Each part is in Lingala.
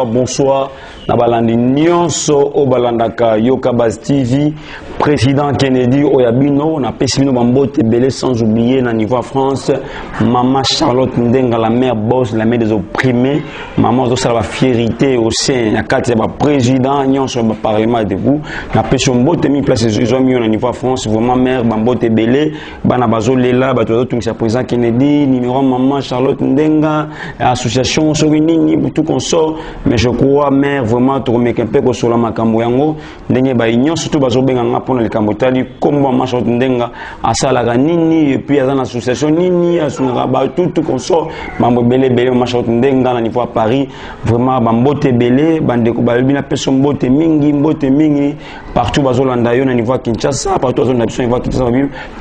Bonsoir. Nabalandi Nyonso Obalandaka Yokabaz TV, président Kennedy Oyabino, na Pessimino Bambote Belé sans oublier na niveau France, maman Charlotte Ndenga, la mère boss, la mère des opprimés, maman de la fierté au sein, na kati ba président Nyonso ba parlement de vous, na Pessimino Bambote mi place ils ont mis na niveau France, vraiment mère Bambote Belé, bana bazolela, ba tout ça président Kennedy, numéro maman Charlotte Ndenga, association Sorinini, tout qu'on sort, mais je crois mère vraiment to remettre un peu ko sola makambo yango ndenge ba union surtout bazobenga ngapona le kambotali kombo macho ndenga asala nini et puis azana association nini asunga ba tout qu'on sort mambo belé macho ndenga na niveau à Paris vraiment bambote belé bandeko balbina peso mbote mingi partout bazolanda yo na niveau à Kinshasa partout bazolanda biso niveau à Kinshasa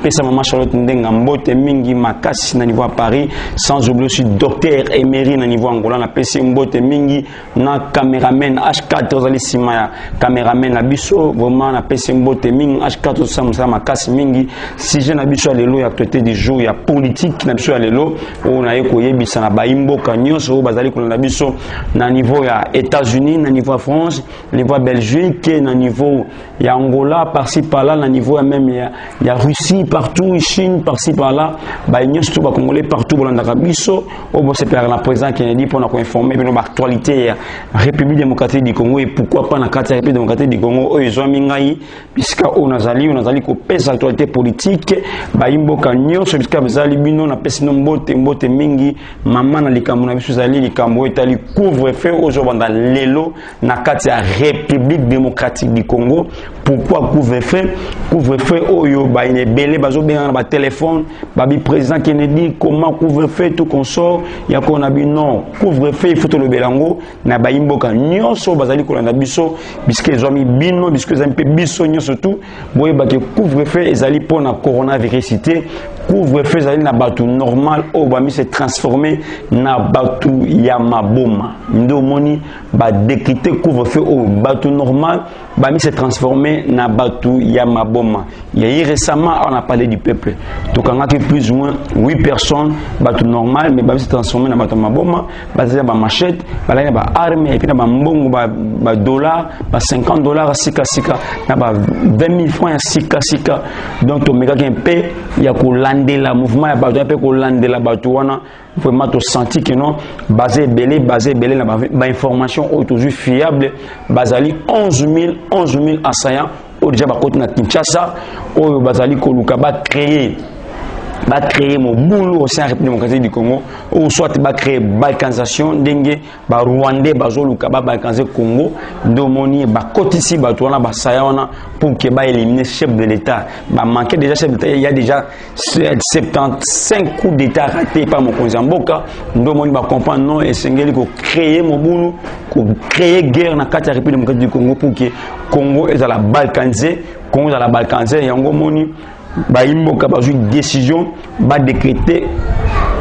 pesa mama Charlotte ndenga mbote mingi makasi na niveau à Paris sans oublier aussi docteur Emery na niveau Angola na pesa mbote mingi na caméraman H4 ozali sima ya cameraman na biso vraiment na pesi mbote mingi H4 osamsa makasi mingi sujet na biso lelo ya actualité du jour ya politique na biso ya lelo on a koyebisa na baimboka nyonso bazali kolanda biso na niveau ya États-Unis na niveau ya France niveau ya Belgique na niveau ya Angola par-ci par-là na niveau ya même ya Russie partout Chine par-ci par-là ba nyonso to ba congolais partout bolanda biso o bo se perdre la président Kennedy pour na ko informer bino ba actualité ya République démocratique du Congo et pourquoi pas na carte de la République démocratique du Congo ils ont mingai puisque on a ko pesa actualité politique ba imboka nyonso puisque bazali bino na pesa mbote mingi mama na likambo na biso zali likambo etali couvre-feu ozobanda lelo na carte de la République démocratique du Congo. Pourquoi couvre-feu oyo ba inebele bazobenga na ba téléphone babi président Kennedy comment couvre-feu tout consort ya ko na bi non couvre-feu il faut to le belango na ba imboka nyonso bazali kolanda biso puisque ils ont mis bino puisque ils ont un peu biso nyonso tout boye ba ke couvre-feu ezali pona coronavirus couvre-feu ezali na batu normal o ba mi se transformer na batu ya maboma ndo moni ba décréter couvre-feu o batu normal ba mi se transformer na batu ya maboma. Il y a eu récemment on a parlé du peuple donc on a que plus ou moins 8 personnes batu normal mais ba se transformer na batu maboma bazali ba machette balaya ba arme et puis na ba mbongo ba dollars ba $50 sika na ba 20 000 francs sika donc to mega un peu ya ko landela mouvement ya batu un peu ko landela batu wana vraiment to senti que non basé belé na ba information aujourd'hui fiable bazali 11 000 assaillants au déjà ba côté na Kinshasa au bazali ko luka ba créer mon boulot au sein de la République démocratique du Congo ou soit ba créer balkanisation ndenge ba Rwandais bazoluka ba balkaniser Congo ndomoni ba kotisi ba toana ba sayana pour que ba éliminer chef de l'état ba manquer déjà chef de l'état il y a déjà 75 coups d'état ratés par mon Konzamboka ndomoni ba comprendre non essengeli ko créer mon boulot ko créer guerre na kati ya République démocratique du Congo pour que Congo est à la balkaniser Congo à la balkaniser yango moni ba imboka ba une décision ba décréter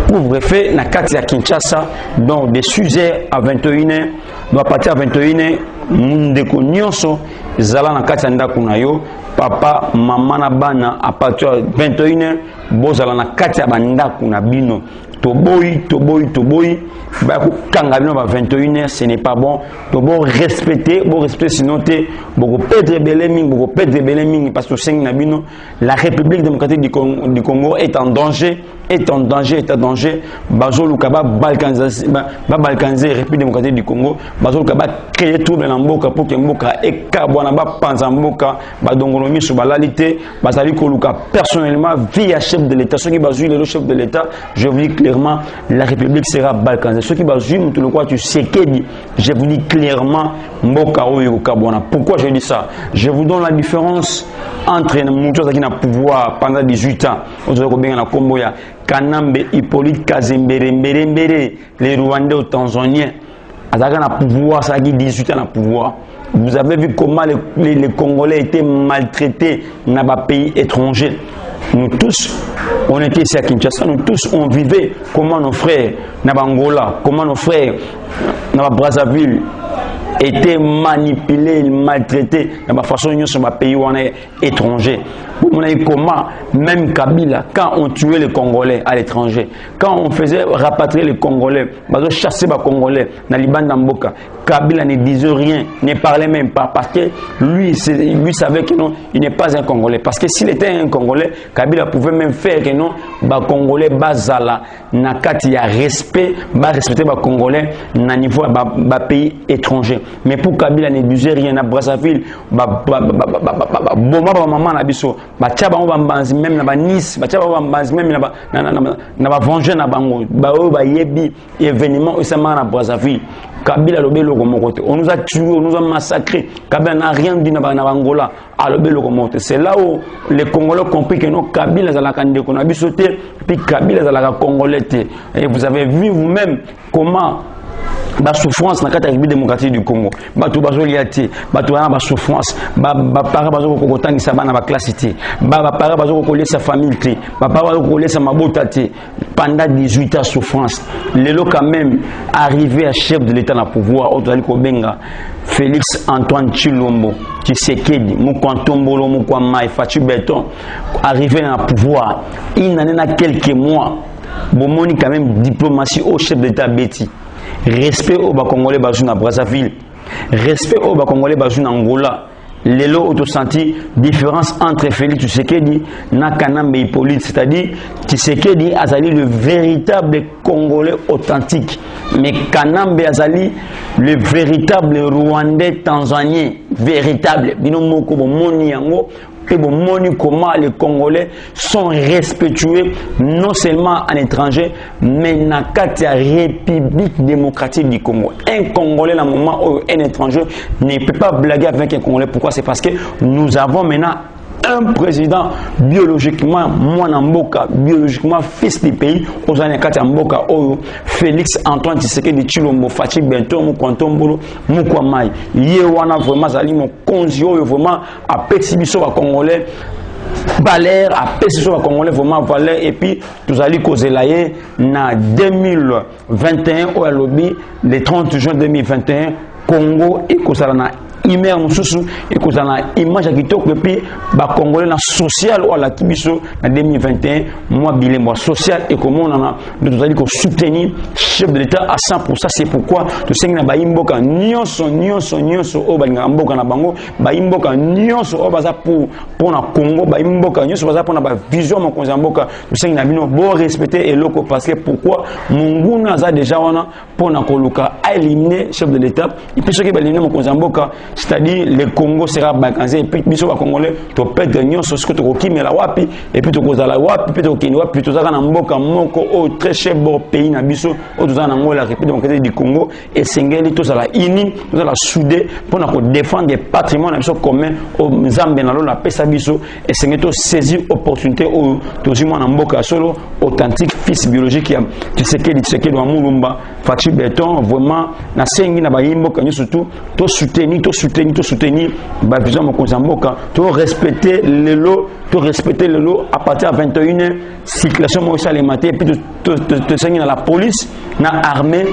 couvre-feu na kati ya Kinshasa donc des sujets à 21h doit partir à 21h mundeko nyonso zala na kati ya ndako na yo papa mama na bana à partir à 21h bozala na kati ya bandako na bino toboyi ba ko kanga bino ba 21h ce n'est pas bon to bon respecter sinon te boko perdre belemi parce que sing na bino la République démocratique du Congo est en danger bazoluka ba balkaniser République démocratique du Congo bazoluka ba créer trouble na mboka pour que mboka ekabwana ba panza mboka ba dongolo économie sur balalité, bazali koluka personnellement via chef de l'État. Ceux qui basent le chef de l'État, je vous dis clairement, la République sera balkanisée. Ceux qui basent tout le quoi tu sais que je vous dis clairement, Mboka Oyo Kabwana. Pourquoi je dis ça? Je vous donne la différence entre Moutoua qui n'a pouvoir pendant 18 ans. Vous avez combien la Komboya, Kanambe, Hippolyte, Kazembere, les Rwandais, les Tanzaniens. Azaka na pouvoir, ça qui 18 ans na pouvoir. Vous avez vu comment les Congolais étaient maltraités dans les pays étrangers. Nous tous, on était ici à Kinshasa, nous tous, on vivait comment nos frères dans Angola, comment nos frères dans Brazzaville étaient manipulés, maltraités dans la façon dont sur les pays où on est étranger. On a eu comment, même Kabila, quand on tuait les Congolais à l'étranger, quand on faisait rapatrier les Congolais, chasser les Congolais dans les bandes d'Amboka, Kabila ne disait rien, ne parlait même pas, parce que lui savait que non, il n'est pas un Congolais. Parce que s'il était un Congolais, Kabila pouvait même faire que non, les Congolais bazala, nakati ya respect, respecter les Congolais na niveau des pays étrangers. Mais pour Kabila ne disait rien à Brazzaville, maman na biso, bachaba bambanzi même na Nice, bachaba bambanzi même na venger na bango, ba yebi événement osama na Brazzaville. Kabila lobelo komokote. On nous a tués, on nous a massacrés. Kabila n'a rien dit na Angola. À lobelo komokote. C'est là où les Congolais ont compris que non, Kabila zalaka ndeko na biso te, puis Kabila zalaka Congolais te. Et vous avez vu vous-même comment la souffrance dans la République démocratique du Congo. Batu bazoliati, batu na souffrance, para bazo ko kotangisa bana ba classe te. Para bazo ko laisser sa famille te. Para bazo ko laisser mabota te. Pendant 18 ans souffrance. Lelo quand même arrivé à chef de l'État na pouvoir, Otali Kobenga, Félix Antoine Tshilombo, Tshisekedi, Mukantombolo, Mukwamai, Fatou Beton, arrivé à pouvoir. Il n'en a quelques mois. Bomoni quand même diplomatie au chef d'État Betty. Respect au Congolais bazou na Brazzaville, respect au Congolais bazou na Angola. Lelo auto senti différence entre Félix Tshisekedi na Kanambe Hippolyte, c'est-à-dire Tshisekedi azali le véritable Congolais authentique, mais Kanambe azali le véritable Rwandais tanzanien véritable. Bino moko bomoni yango. Et bon, comment les Congolais sont respectueux non seulement en étranger, mais dans la République démocratique du Congo. Un Congolais, dans le moment où un étranger ne peut pas blaguer avec un Congolais. Pourquoi? C'est parce que nous avons maintenant un président biologiquement Mwanamboka, biologiquement fils du pays, aux années 4 Mboka, Félix Antoine Tshisekedi Tshilombo, Fatou Beton, Mukantombolo, Mukwamai. Yewana vraiment zali mon conzio vraiment à Pexibiso à Congolais. Valère à Pexibiso à Congolais vraiment valeur et puis tous allons causer là na 2021 au lobby le 30 juin 2021 Congo et Kosalana. Imer mususu et que ça na image kitoko et puis ba congolais na social ou la kibiso en 2021 moi bilan social et comment on a nous allons soutenir chef de l'État à 100%. C'est pourquoi tout ce qui na ba imboka nyonso o ba mboka na bango ba imboka nyonso o baza pour na Congo ba imboka nyonso baza pour na ba vision mon konzamboka tout ce qui na bino bon respecter et loko parce que pourquoi munguna za déjà wana pour na koluka à éliminer chef de l'État et puis ce qui ba éliminer mon konzamboka. C'est-à-dire le Congo sera balkanisé et puis biso ba Congolais to perdre nyonso ce que to kokimela wapi et puis to kozala wapi puis to kinwa puis to zaka na mboka moko au très cher beau pays na biso au to zana ngola République démocratique du Congo et sengeli to zala uni to zala soudé pour na ko défendre des patrimoines na biso commun au Nzambe na lo la pesa biso et sengeli to saisir opportunité au to zima na mboka solo authentique fils biologique ya Tshisekedi wa Mulumba Fatou Beton vraiment na sengi na ba yimboka nyonso to soutenir bah vision mon Konzamboka, to respecter le lot à partir de 21h circulation moi ça les matin et puis te saigner dans la police na armée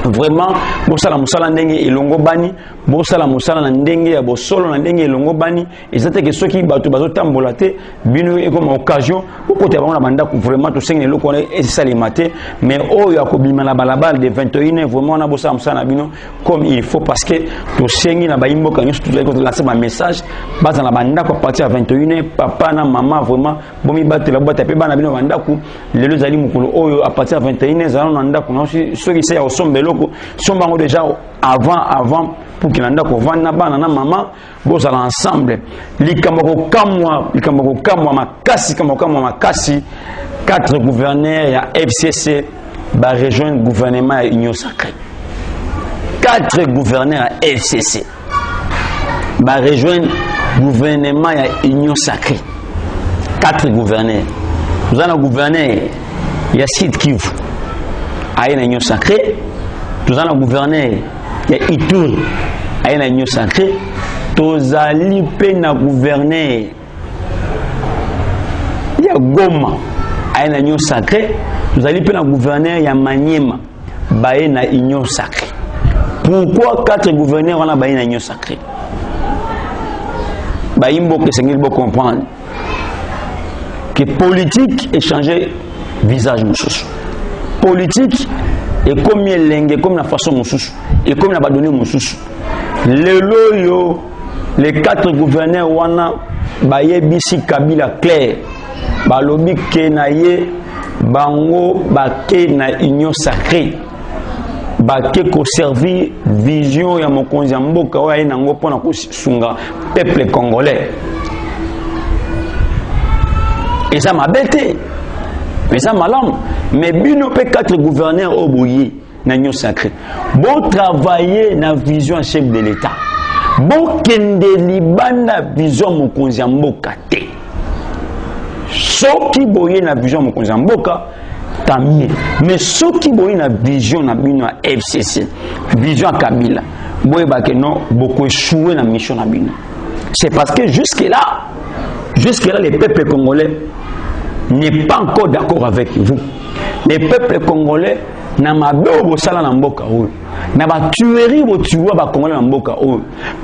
vraiment bosala musala ndenge elongo bani bosala musala na ndenge ya bosolo na ndenge elongo bani ezate que ceux qui bato bazotambola te bino e comme occasion au côté ba on banda vraiment to sengene loko et ça les matin mais oyo akobima na balabala de 21h vraiment na bosala musala bino comme il faut parce que to sengi na baimbo kanyo tout les lancer un message basa na banda ko partir à 21h papa na maman vraiment bomi batela bota pe bana bino banda ku lelo zali mukolo oyo à partir à 21h zalo na ndako na ceux qui c'est au sombelo biloko sont déjà avant pour qu'il anda ko vanda bana na maman boza ensemble likambo kamwa makasi 4 gouverneurs ya FCC ba rejoindre gouvernement ya Union Sacrée. 4 gouverneurs à FCC va rejoindre le gouvernement à Union Sacrée. 4 gouverneurs. Nous avons un gouverneur, il y a Sud Kivu à Union Sacrée. Nous avons un gouverneur, il y a Ituri à Union Sacrée. Nous avons un gouverneur, il y a Goma à Union Sacrée. Nous avons un gouverneur, il y a Maniema à Union Sacrée. Pourquoi 4 gouverneurs ont une union sacrée? Il faut comprendre que politique est changé visage. Politique est comme la façon et comme la donné. Les 4 gouverneurs ont bisi Kabila clair. Balobi kenaye bango bake na union sacrée. Bake ko servir vision ya mokonzi mboka oya nango pona ko sunga peuple congolais. Et ça m'a bêté. Mais ça malam. Mais bino pe 4 gouverneurs au boye na union sacrée. Bon travailler na vision chef de l'état. Bon kende libanda vision mokonzi mboka te. Soki boye na vision mokonzi mboka tamie. Mais ceux qui ont une vision na bino FCC, vision à Kabila, boye ba que non beaucoup échoué na mission na bino. C'est parce que jusque là les peuples congolais n'est pas encore d'accord avec vous. Les peuples congolais na mabe bo sala na mboka oyo. Na ba tuerie bo tuwa ba congolais na mboka oyo.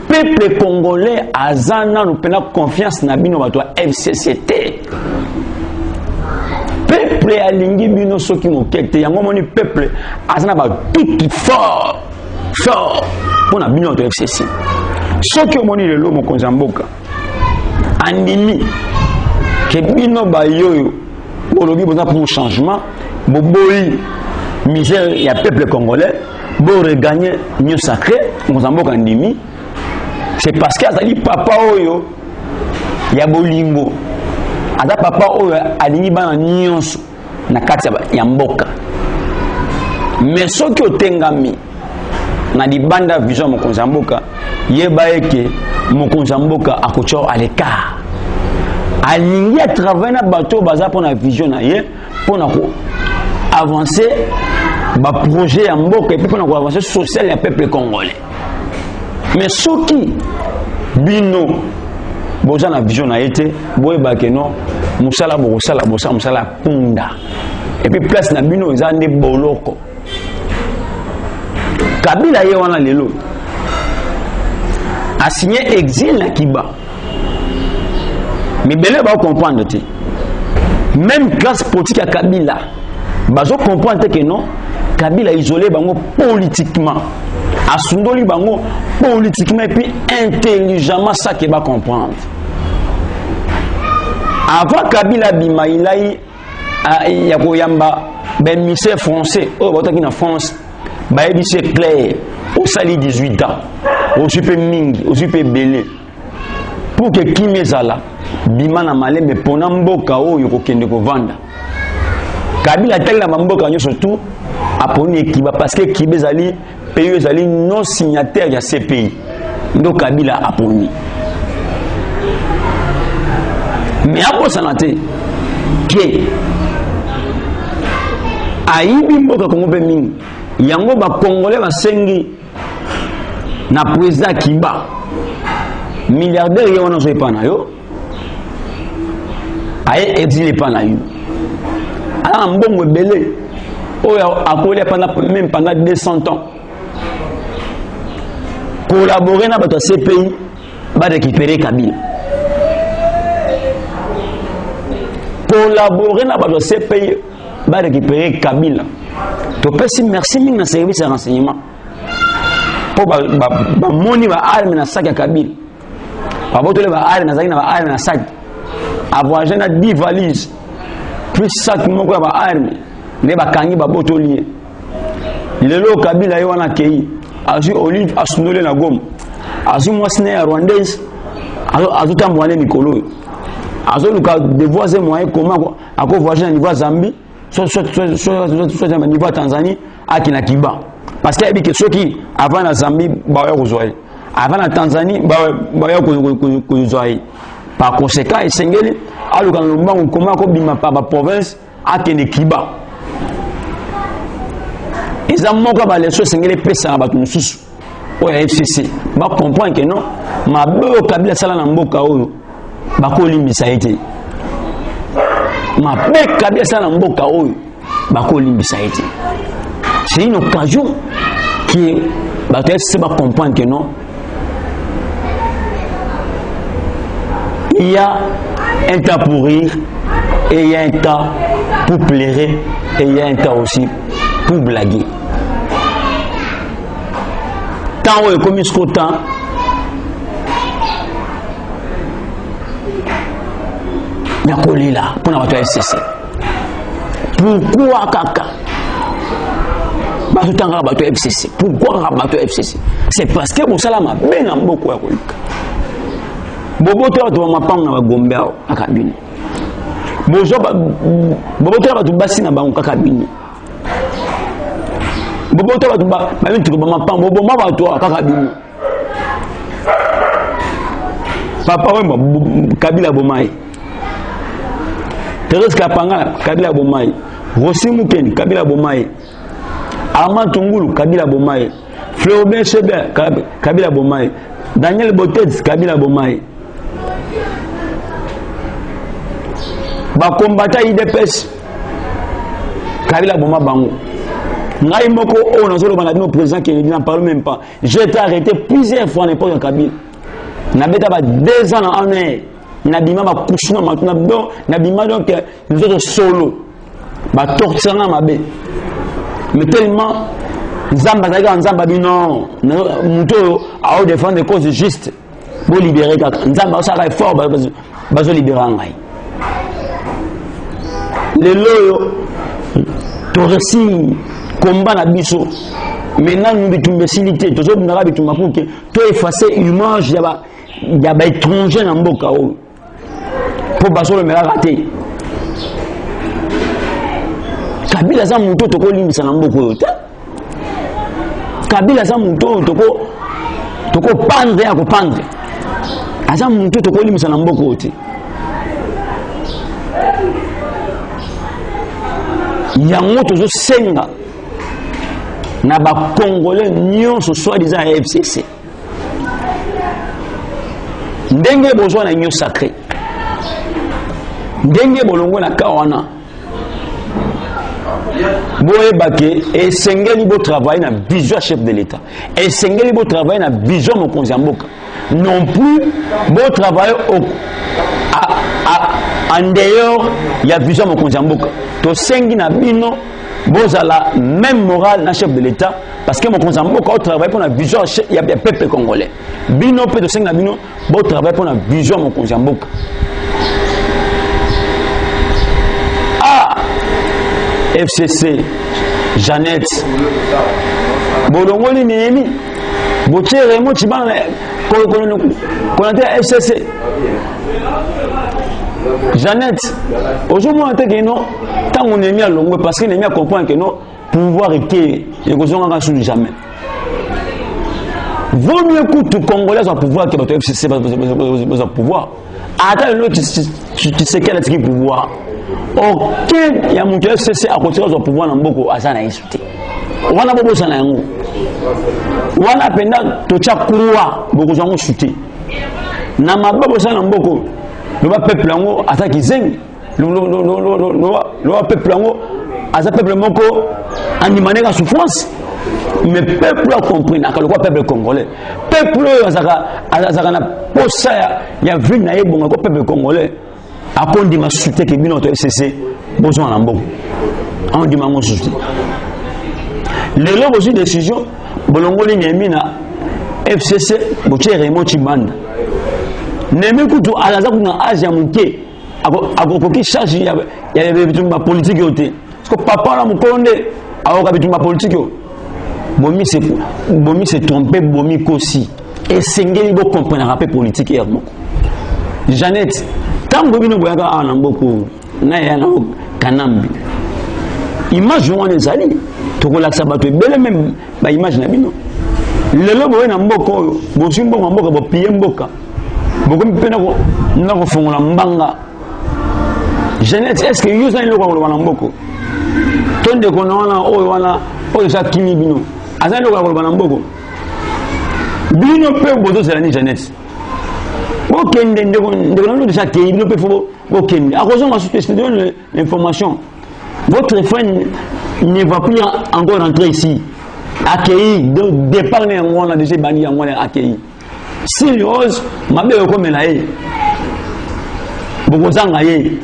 Peuple congolais azana no pena confiance na bino ba to FCCT. Peuple alingi bino soki mokete yango moni peuple azana ba tout fort pour na bino to FCC soki omoni lelo mokonzi mboka andimi ke bino ba yoyo bolobi boza pour changement boboyi misère ya peuple congolais bo regagner union sacrée mozamboka andimi c'est parce que azali papa oyo ya bolingo ada papa oyo alingi bana nyonso na kati ya mboka mais soki otengami na libanda vision mokonzi mboka yeba eke mokonzi mboka akocho à l'écart alingi à travailler na bateau baza pour na vision na ye pour na ko avancer ba projet ya mboka et puis pour na ko avancer social ya peuple congolais mais soki bino boza na vision na été boye ba ke non musala musala punda et puis place na bino eza nde boloko Kabila ye wana lelo a signé exil na Kiba mais belé ba comprendre te même classe politique à Kabila bazo comprendre que non Kabila isolé bango politiquement asundoli bango politiquement et puis intelligemment ça que va comprendre. Avant Kabila bima ilai ya koyamba ben ministère français au botaki na France ba c'est clair au sali 18 ans au super mingi au super belé pour que kimezala bima na malembe pona mboka oyo kokende ko vanda Kabila tel na mboka nyo surtout aponi Kiba parce que Kibezali pays ezali non signataire ya CPI donc Kabila aponi mais après ça naté que aibi mboka Kongo pe mingi yango ba congolais ba sengi na président Kiba milliardaire yo na zo epana yo aye exilé pana yo ala mbongo belé oyo akolé même pendant 200 ans collaborer na bato CPI ba récupérer Kabila collaborer na bato CPI ba récupérer Kabila to pesi merci mingi na service de renseignement pour ba moni ba arme na sac ya Kabila ba botole ba arme na zaki na ba arme na sac avoir na 10 valises plus sac moko ba arme ne ba kangi ba botolier lelo Kabila yewana kei azu Olive asunole na Goma azu mwasine ya Rwandaise azu tambwane mikolo azu luka devoiser moyen comment ako voyager na niveau Zambie soit na niveau Tanzanie akina Kiba parce que abi que soki avant na Zambie ba ya kozoi avant na Tanzanie ba ya kozoi par conséquent esengeli aluka na mbango comment ko bima pa ba province akene Kiba ils ont montré que les choses sont pesa na batu mususu o ya FCC ba comprendre que non ma be Kabila sala na mboka oyo ba ko limbisa ete ma be Kabila sala na mboka oyo ba ko limbisa ete c'est une occasion qui ba FCC ba comprendre que non il y a un temps pour rire et il y a un temps pour pleurer et il y a un temps aussi pour blaguer. Tant où est comme ce temps, il y a collé là pour notre FCC. Pourquoi kaka? Bato tanga bato FCC. Pourquoi bato FCC? C'est parce que vous salama ben en beaucoup à kolika. Bobo to to mapang na Gombe ao akabini. Bobo to to basi na bango akabini. Bobo to to ba même tu ba mapang bobo ma ba to akabini. Papa we Kabila bomai. Teres Kapanga Kabila bomai. Rossi Mukeni Kabila bomai. Armand Tungulu Kabila bomai. Fleurben Sebe Kabila bomai. Daniel Botez Kabila bomai. Ba combattant IDPS Kabila Boma Bango. Ngai moko on a solo banadino président qui n'en parle même pas. J'ai été arrêté plusieurs fois n'importe en Kabila. Na beta ba 2 ans en année. Na bima ba kushina matuna do na bima donc nous autres solo. Ba torturana mabe. Mais tellement Nzamba zaga Nzamba bino muto a défendre des causes justes. Pour libérer Nzamba ça va fort ba zo libérer ngai. Les loyaux, tu réussis combat na biso. Maintenant, nous avons une facilité. Tu as effacé l'image de l'étranger dans le Mboka. Pour passer le meilleur raté. Kabila sa muto toko limbisa na Mboka. Kabila sa muto toko pendre ya ko pendre. Asa muto toko limbisa na Mboka. Yango tozo senga na ba congolais nyonso soi-disant FCC ndenge besoin na nyo sacré ndenge bolongo na kawana boye bake et sengeli bo travailler na vision chef de l'état et sengeli bo travailler na vision mokonzi ya mboka non plus bo travailler en dehors il y a vision mokonzi ya mboka to sengi na bino bozala même moral na chef de l'état parce que mokonzi ya mboka au travail pour la vision il y a peuple congolais bino pe to sengi na bino bo travail pour la vision mokonzi ya mboka FCC Jeannette bolongoli nemi botere mo chibana konate FCC Jeannette aujourd'hui on que non tant on est mis à longue parce qu'il est mis à comprendre que non pouvoir était et que on a sous jamais vaut mieux que tout congolais soit pouvoir que votre FCC va pouvoir attends l'autre tu sais quel est le pouvoir aucun ya mutu FCC a continué son pouvoir dans beaucoup azana isute wana bobo sana yango wana penda to chakurwa boko zango chuté na mababo sana mboko le peuple yango ataki zengi le peuple yango asa peuple moko animané la souffrance mais peuple a compris na le peuple congolais peuple azaka na posa ya vie na yebonga ko peuple congolais a kondi ma chuté que bino to FCC besoin na mboko on dit mango chuté les lois aussi décision bolongoli nyemina FCC bochère mo chibanda nemi kutu alaza kuna asia muke akokoki charge ya bitumba politique yote parce que papa na mukonde akoka bitumba politique yo bomi se tromper bomi kosi et sengeli bo comprendre rappel politique et moko Jeannette tant bomi no boyaka ana mboko na ya na kanambi image on ezali to ko laksa bato bele même ba image na bino lelo boye na mboko bo simbo mboka bo piye mboka boko mpena ko na ko fongola mbanga Jeannette est-ce que yo zali lokwa ko na mboko tonde ko na wana oyo sa kimi bino azali lokwa ko na mboko bino pe bozo c'est la Jeannette ok ndeko de chaque bino pe fo ok à cause on va se donner l'information votre frère ne va plus encore rentrer ici accueilli donc départ ne on a déjà bani on a accueilli si l'ose mabe ko menae boko zanga ye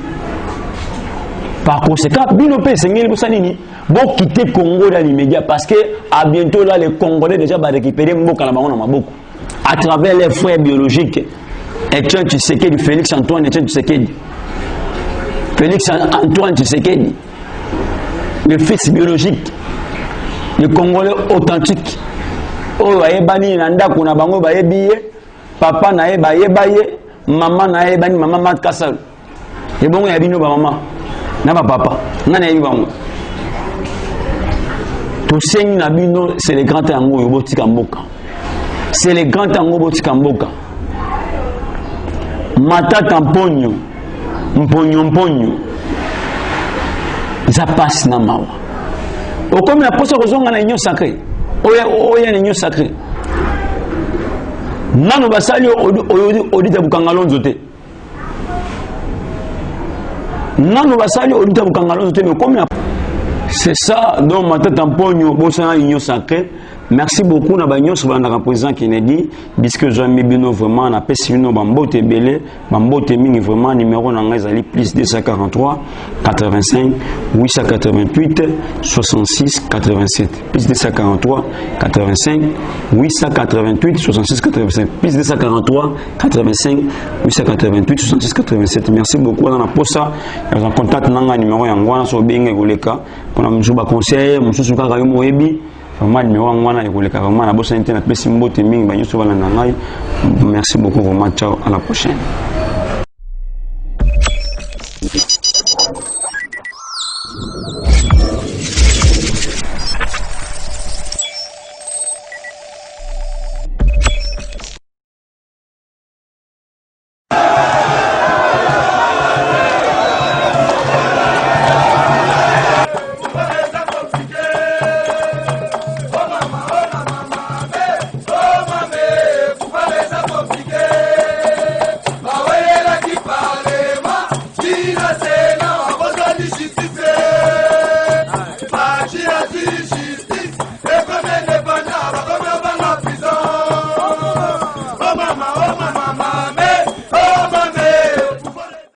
par conséquent bino pe sengeli bosanini bon quitter Congo dans l'immédiat parce que à bientôt là les Congolais déjà va récupérer mboka na bango na maboko à travers les frères biologiques Etienne Tshisekedi Félix Antoine Etienne Tshisekedi Félix Antoine Tshisekedi le fils biologique le Congolais authentique oh ayebani na ndako na bango bayebiye papa na ye bayebaye maman na ye bani maman mat kasal et bon ya bino ba maman na ba papa nana yebi bango to sengi na bino c'est les grands tango yo botika mboka c'est les grands tango botika mboka matata mponyo ça passe na mawa o comme la posa kozonga na union sacrée oya na union sacrée nano basali odita bukangalonzo te nano basali odita bukangalonzo te mais comme c'est ça donc matata mponyo bosana union sacrée. Merci beaucoup na banyo sur le président Kennedy puisque jamais bino vraiment na pesi bino bambote belé bambote mingi vraiment numéro na ngazali plus 243 85 888 66 87 plus 243 85 888 66 87 plus 243 85 888 66 87. Merci beaucoup na posa en contact nanga numéro yango so benga koleka pona mzuba conseil mususu kaka yo moyebi vraiment numéro ngwana ekoleka vraiment na bosa internet pesi mbote mingi banyo so bana ngai. Merci beaucoup vraiment, ciao, à la prochaine.